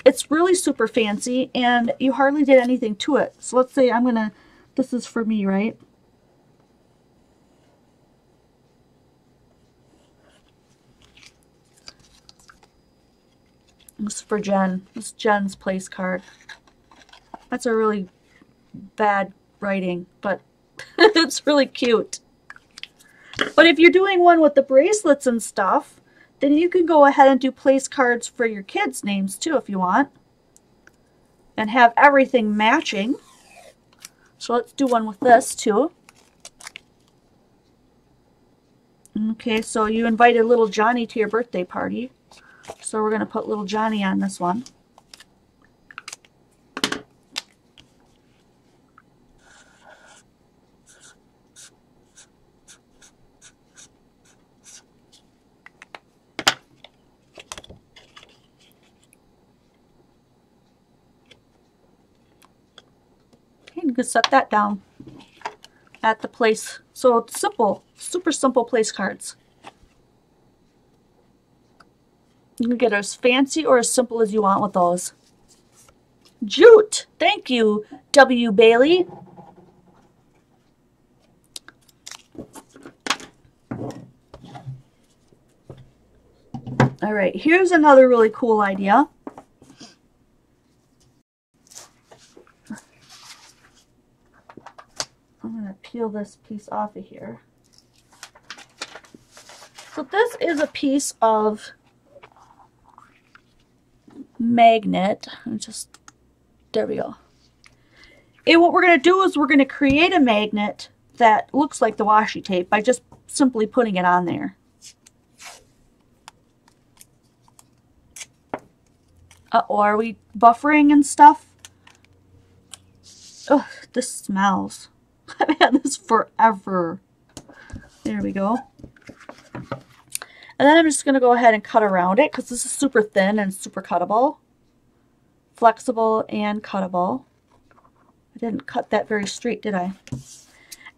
Speaker 1: It's really super fancy, and you hardly did anything to it. So let's say this is for me, right? This is for Jen. This is Jen's place card. That's a really bad writing, but it's really cute. But if you're doing one with the bracelets and stuff, then you can go ahead and do place cards for your kids' names too if you want. And have everything matching. So let's do one with this too. Okay, so you invited little Johnny to your birthday party. So we're going to put little Johnny on this one. Okay, you can set that down at the place. So it's simple, super simple place cards. You can get as fancy or as simple as you want with those. Jute! Thank you, W. Bailey. All right, here's another really cool idea. I'm going to peel this piece off of here. So this is a piece of magnet. There we go. And what we're going to do is we're going to create a magnet that looks like the washi tape by just simply putting it on there. Uh-oh, are we buffering and stuff? Oh, this smells. I've had this forever. There we go. And then I'm just going to go ahead and cut around it because this is super thin and super cuttable. Flexible and cuttable. I didn't cut that very straight, did I?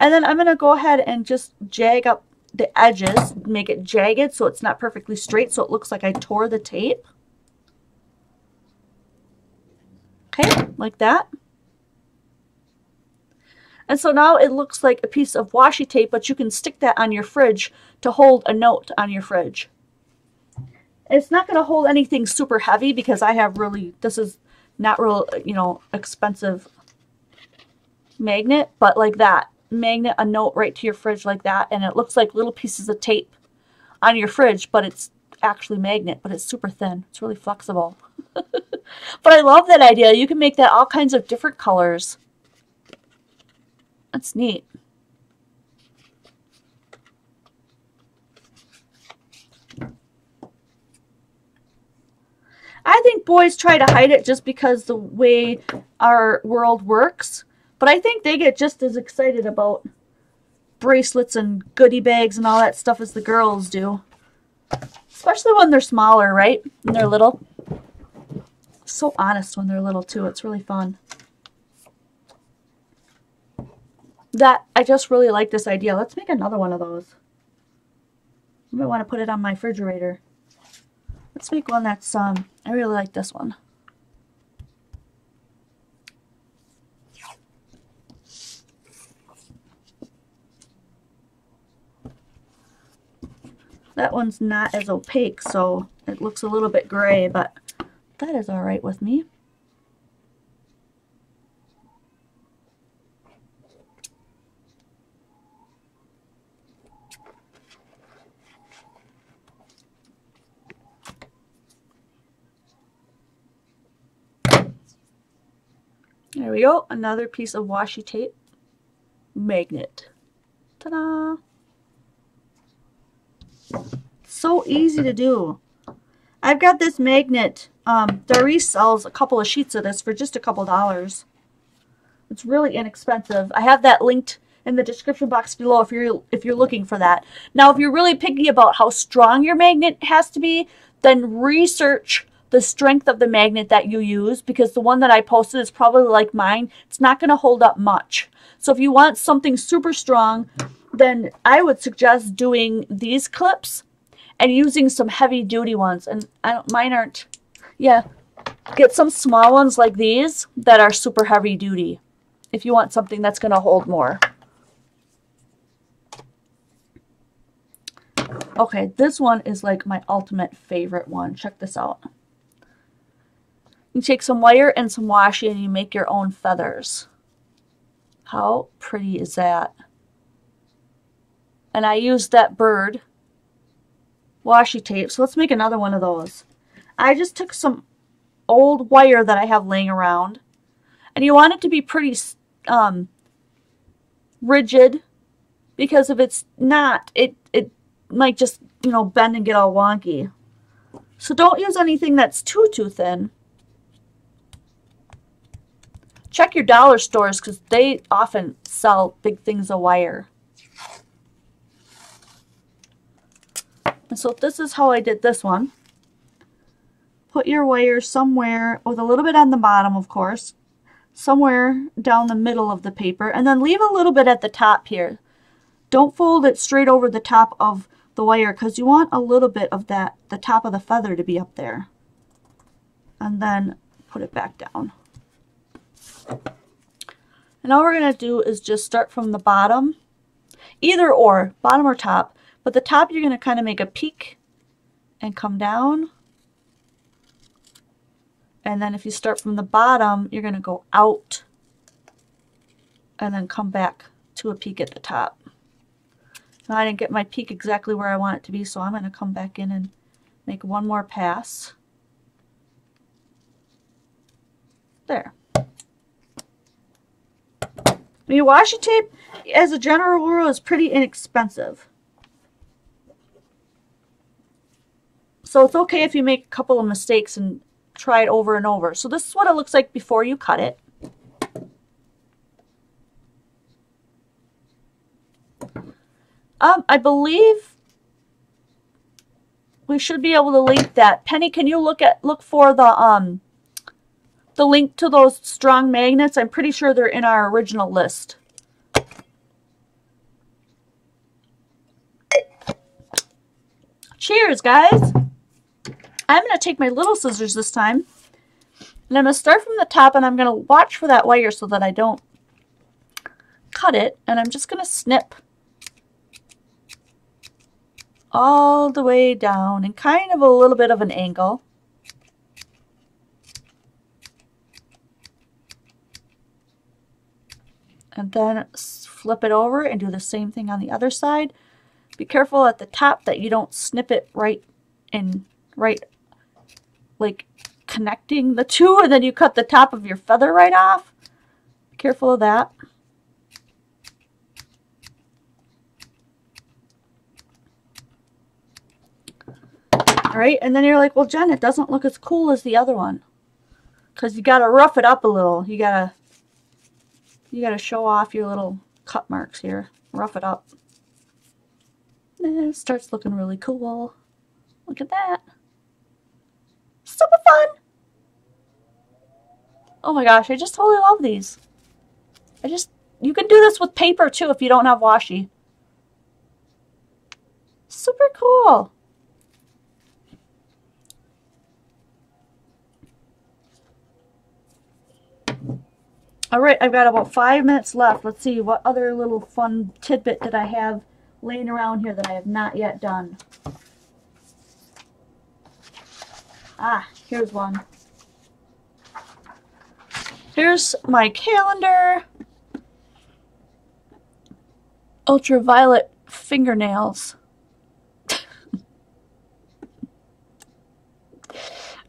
Speaker 1: And then I'm going to go ahead and just jag up the edges, make it jagged so it's not perfectly straight, so it looks like I tore the tape. Okay, like that. And so now it looks like a piece of washi tape, but you can stick that on your fridge to hold a note on your fridge. It's not going to hold anything super heavy because I have really, this is not real, you know, expensive magnet, but like that. Magnet a note right to your fridge like that, and it looks like little pieces of tape on your fridge, but it's actually magnet, but it's super thin. It's really flexible. But I love that idea. You can make that all kinds of different colors. That's neat. I think boys try to hide it just because the way our world works, but I think they get just as excited about bracelets and goodie bags and all that stuff as the girls do. Especially when they're smaller, right? When they're little. So honest when they're little too. It's really fun. I just really like this idea. Let's make another one of those. I might want to put it on my refrigerator. Let's make one that's, I really like this one. That one's not as opaque, so it looks a little bit gray, but that is all right with me. There we go, another piece of washi tape magnet. Ta-da! So easy to do. I've got this magnet. Doris sells a couple of sheets of this for just a couple dollars. It's really inexpensive. I have that linked in the description box below if you're looking for that. Now, if you're really picky about how strong your magnet has to be, then research the strength of the magnet that you use, because the one that I posted is probably like mine. It's not going to hold up much. So if you want something super strong, then I would suggest doing these clips and using some heavy duty ones. And mine aren't, yeah, get some small ones like these that are super heavy duty if you want something that's going to hold more. Okay, this one is like my ultimate favorite one. Check this out. You take some wire and some washi and you make your own feathers. How pretty is that? And I used that bird washi tape. So let's make another one of those. I just took some old wire that I have laying around. And you want it to be pretty rigid, because if it's not, it might just, you know, bend and get all wonky. So don't use anything that's too thin. Check your dollar stores because they often sell big things of wire. And so this is how I did this one. Put your wire somewhere with a little bit on the bottom, of course, somewhere down the middle of the paper, and then leave a little bit at the top here. Don't fold it straight over the top of the wire because you want a little bit of that, the top of the feather, to be up there. And then put it back down. And all we're going to do is just start from the bottom, either or, bottom or top. But the top you're going to kind of make a peak and come down. And then if you start from the bottom, you're going to go out and then come back to a peak at the top. Now I didn't get my peak exactly where I want it to be, so I'm going to come back in and make one more pass. There. I mean, washi tape, as a general rule, is pretty inexpensive. So it's okay if you make a couple of mistakes and try it over and over. So this is what it looks like before you cut it. I believe we should be able to link that. Penny, can you look for the link to those strong magnets? I'm pretty sure they're in our original list. Cheers, guys. I'm going to take my little scissors this time. And I'm going to start from the top, and I'm going to watch for that wire so that I don't cut it. And I'm just going to snip all the way down in kind of a little bit of an angle. And then flip it over and do the same thing on the other side. Be careful at the top that you don't snip it right like connecting the two, and then you cut the top of your feather right off. Be careful of that. All right, and then you're like, well, Jen, it doesn't look as cool as the other one, because you got to rough it up a little. You gotta show off your little cut marks here. Rough it up. And it starts looking really cool. Look at that. Super fun. Oh my gosh, I just totally love these. You can do this with paper too if you don't have washi. Super cool. All right, I've got about 5 minutes left. Let's see, what other little fun tidbit did I have laying around here that I have not yet done? Ah, here's one. Here's my calendar. Ultraviolet fingernails.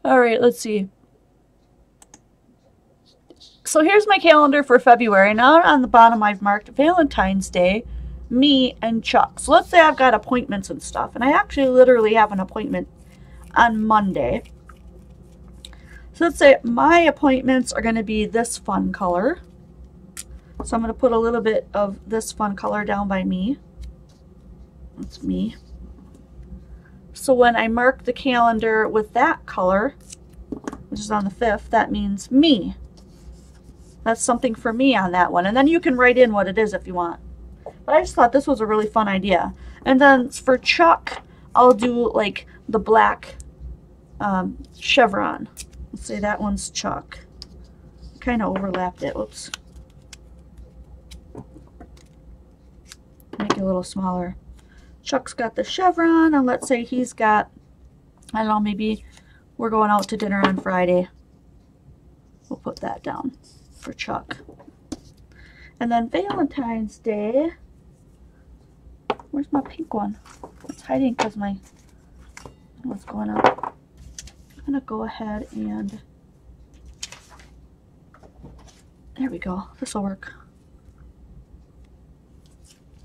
Speaker 1: All right, let's see. So here's my calendar for February. Now on the bottom I've marked Valentine's Day, me, and Chuck. So let's say I've got appointments and stuff. And I actually literally have an appointment on Monday. So let's say my appointments are going to be this fun color. So I'm going to put a little bit of this fun color down by me. That's me. So when I mark the calendar with that color, which is on the 5th, that means me. That's something for me on that one. And then you can write in what it is if you want. But I just thought this was a really fun idea. And then for Chuck, I'll do like the black chevron. Let's say that one's Chuck. Kind of overlapped it. Whoops. Make it a little smaller. Chuck's got the chevron, and let's say he's got, I don't know, maybe we're going out to dinner on Friday. We'll put that down for Chuck. And then Valentine's Day, where's my pink one? It's hiding because my, what's going on? I'm gonna go ahead and, there we go, this will work.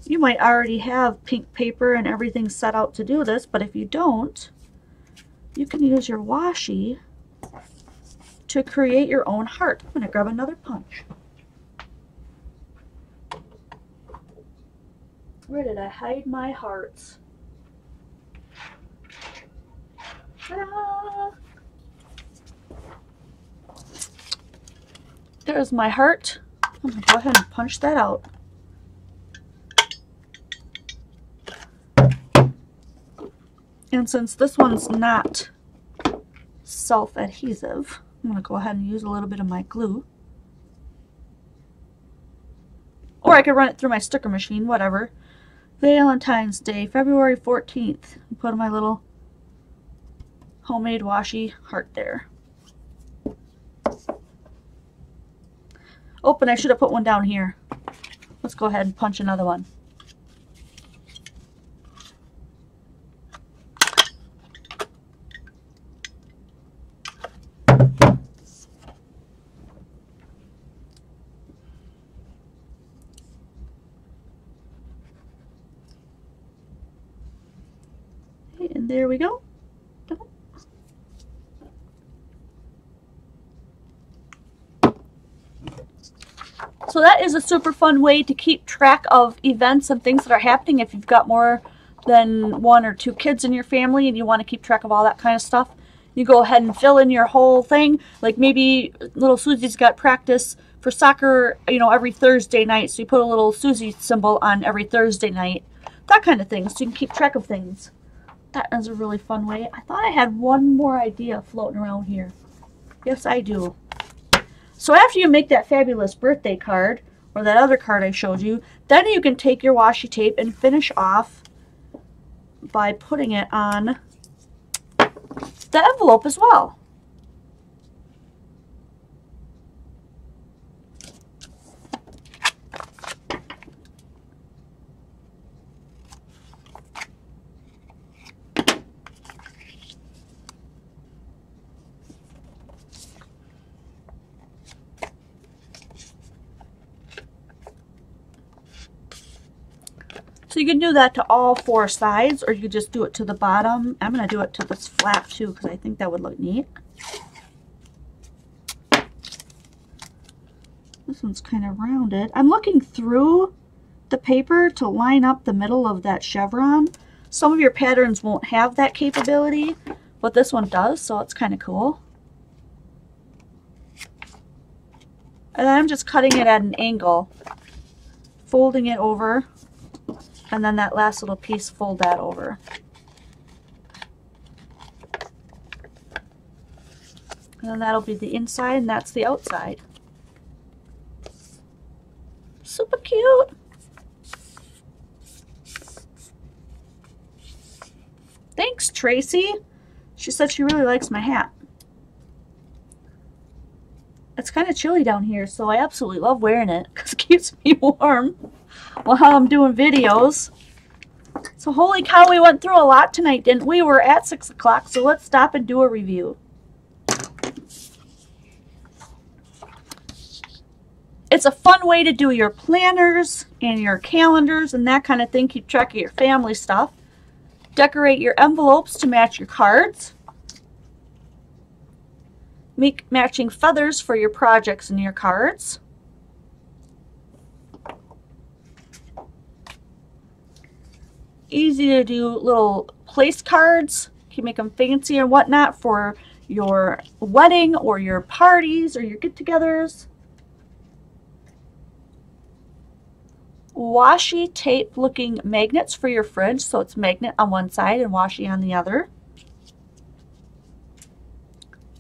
Speaker 1: You might already have pink paper and everything set out to do this, but if you don't, you can use your washi to create your own heart. I'm going to grab another punch. Where did I hide my hearts? Ah. There's my heart. I'm going to go ahead and punch that out. And since this one's not self-adhesive, I'm going to go ahead and use a little bit of my glue. Or I could run it through my sticker machine, whatever. Valentine's Day, February 14th. Put my little homemade washi heart there. Oh, and I should have put one down here. Let's go ahead and punch another one. And there we go. So that is a super fun way to keep track of events and things that are happening if you've got more than 1 or 2 kids in your family and you want to keep track of all that kind of stuff. You go ahead and fill in your whole thing. Like maybe little Susie's got practice for soccer, you know, every Thursday night. So you put a little Susie symbol on every Thursday night. That kind of thing. So you can keep track of things. That is a really fun way. I thought I had one more idea floating around here. Yes, I do. So after you make that fabulous birthday card, or that other card I showed you, then you can take your washi tape and finish off by putting it on the envelope as well. So you can do that to all 4 sides, or you could just do it to the bottom. I'm going to do it to this flap too, because I think that would look neat. This one's kind of rounded. I'm looking through the paper to line up the middle of that chevron. Some of your patterns won't have that capability, but this one does, so it's kind of cool. And then I'm just cutting it at an angle, folding it over. And then that last little piece, fold that over. And then that'll be the inside, and that's the outside. Super cute. Thanks, Tracy. She said she really likes my hat. It's kind of chilly down here, so I absolutely love wearing it because it keeps me warm while I'm doing videos. So holy cow, we went through a lot tonight, didn't we? We're at 6 o'clock, so let's stop and do a review. It's a fun way to do your planners and your calendars and that kind of thing. Keep track of your family stuff. Decorate your envelopes to match your cards. Make matching feathers for your projects and your cards. Easy to do little place cards. You can make them fancy and whatnot for your wedding or your parties or your get-togethers. Washi tape looking magnets for your fridge, so it's magnet on one side and washi on the other.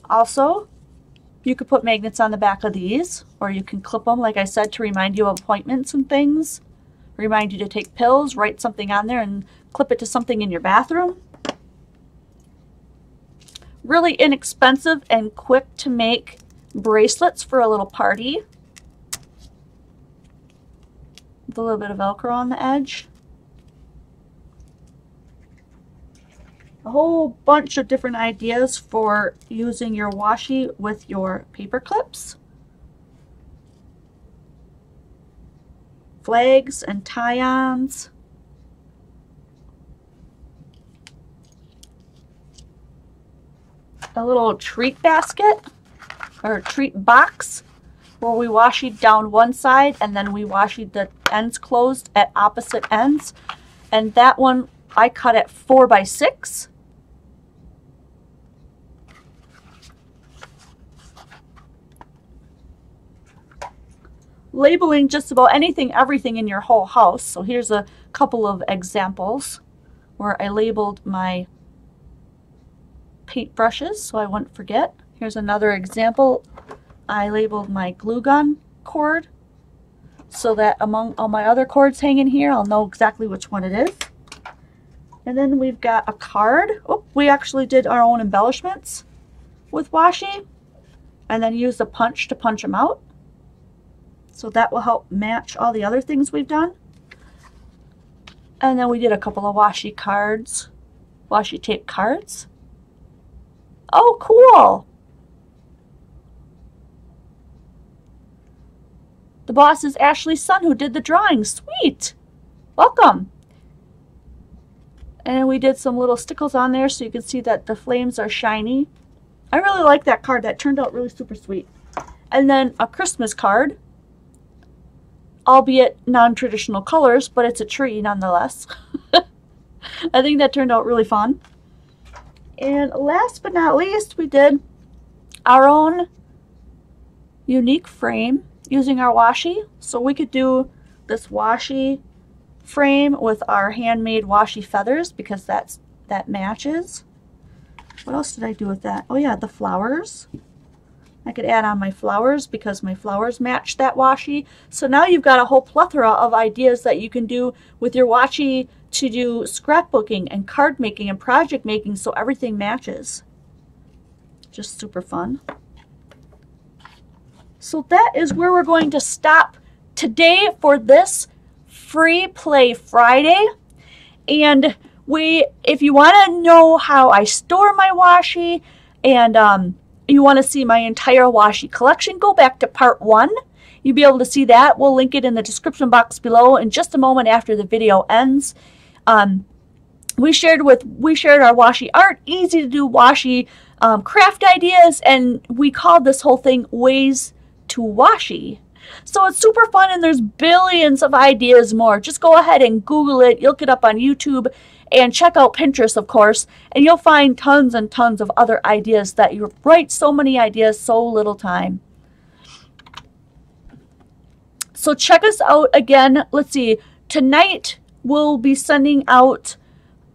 Speaker 1: Also, you could put magnets on the back of these, or you can clip them, like I said, to remind you of appointments and things. Remind you to take pills, write something on there, and clip it to something in your bathroom. Really inexpensive and quick to make bracelets for a little party. With a little bit of Velcro on the edge. A whole bunch of different ideas for using your washi with your paper clips. Flags and tie-ons. A little treat basket or treat box where we washi down one side and then we washi the ends closed at opposite ends. And that one I cut at 4 by 6. Labeling just about anything, everything in your whole house. So here's a couple of examples where I labeled my paint brushes so I wouldn't forget. Here's another example. I labeled my glue gun cord so that among all my other cords hanging here, I'll know exactly which one it is. And then we've got a card. Oh, we actually did our own embellishments with washi and then used a punch to punch them out. So that will help match all the other things we've done. And then we did a couple of washi cards, washi tape cards. Oh, cool. The boss is Ashley's son who did the drawing. Sweet. Welcome. And we did some little stickles on there so you can see that the flames are shiny. I really like that card. That turned out really super sweet. And then a Christmas card. Albeit non-traditional colors, but it's a tree nonetheless. I think that turned out really fun. And last but not least, we did our own unique frame using our washi. So we could do this washi frame with our handmade washi feathers because that matches. What else did I do with that? Oh yeah, the flowers. I could add on my flowers because my flowers match that washi. So now you've got a whole plethora of ideas that you can do with your washi to do scrapbooking and card making and project making, so everything matches. Just super fun. So that is where we're going to stop today for this Free Play Friday. And if you want to know how I store my washi and you want to see my entire washi collection, go back to part 1. You'll be able to see that. We'll link it in the description box below in just a moment after the video ends. We shared our washi art, easy to do washi craft ideas, and we called this whole thing Ways to Washi. So it's super fun, and there's billions of ideas more. Just go ahead and Google it. You'll look it up on YouTube and check out Pinterest, of course, and you'll find tons and tons of other ideas that you write so many ideas, so little time. So check us out again. Let's see. Tonight we'll be sending out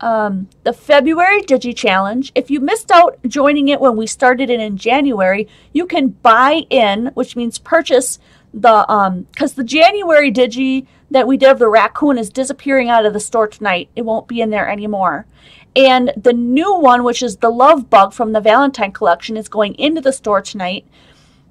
Speaker 1: the February Digi Challenge. If you missed out joining it when we started it in January, you can buy in, which means purchase the, because the January Digi that we did of the raccoon is disappearing out of the store tonight. It won't be in there anymore. And the new one, which is the Love Bug from the Valentine collection, is going into the store tonight.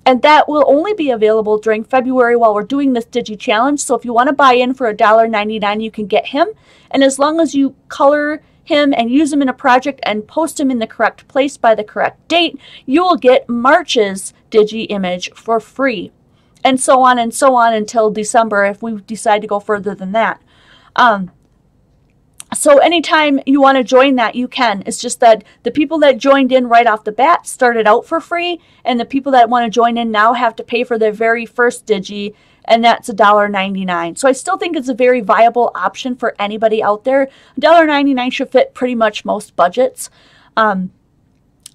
Speaker 1: And that will only be available during February while we're doing this Digi Challenge. So if you want to buy in for $1.99, you can get him. And as long as you color him and use him in a project and post him in the correct place by the correct date, you will get March's Digi image for free. And so on until December if we decide to go further than that. So anytime you want to join that, you can. It's just that the people that joined in right off the bat started out for free, and the people that want to join in now have to pay for their very first Digi, and that's $1.99. So I still think it's a very viable option for anybody out there. $1.99 should fit pretty much most budgets.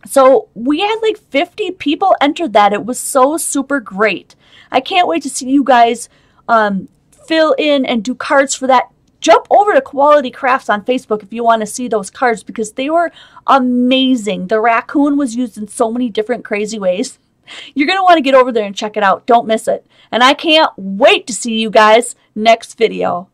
Speaker 1: So we had like 50 people entered that. It was so super great. I can't wait to see you guys fill in and do cards for that. Jump over to Quality Crafts on Facebook if you want to see those cards because they were amazing. The raccoon was used in so many different crazy ways. You're going to want to get over there and check it out. Don't miss it. And I can't wait to see you guys next video.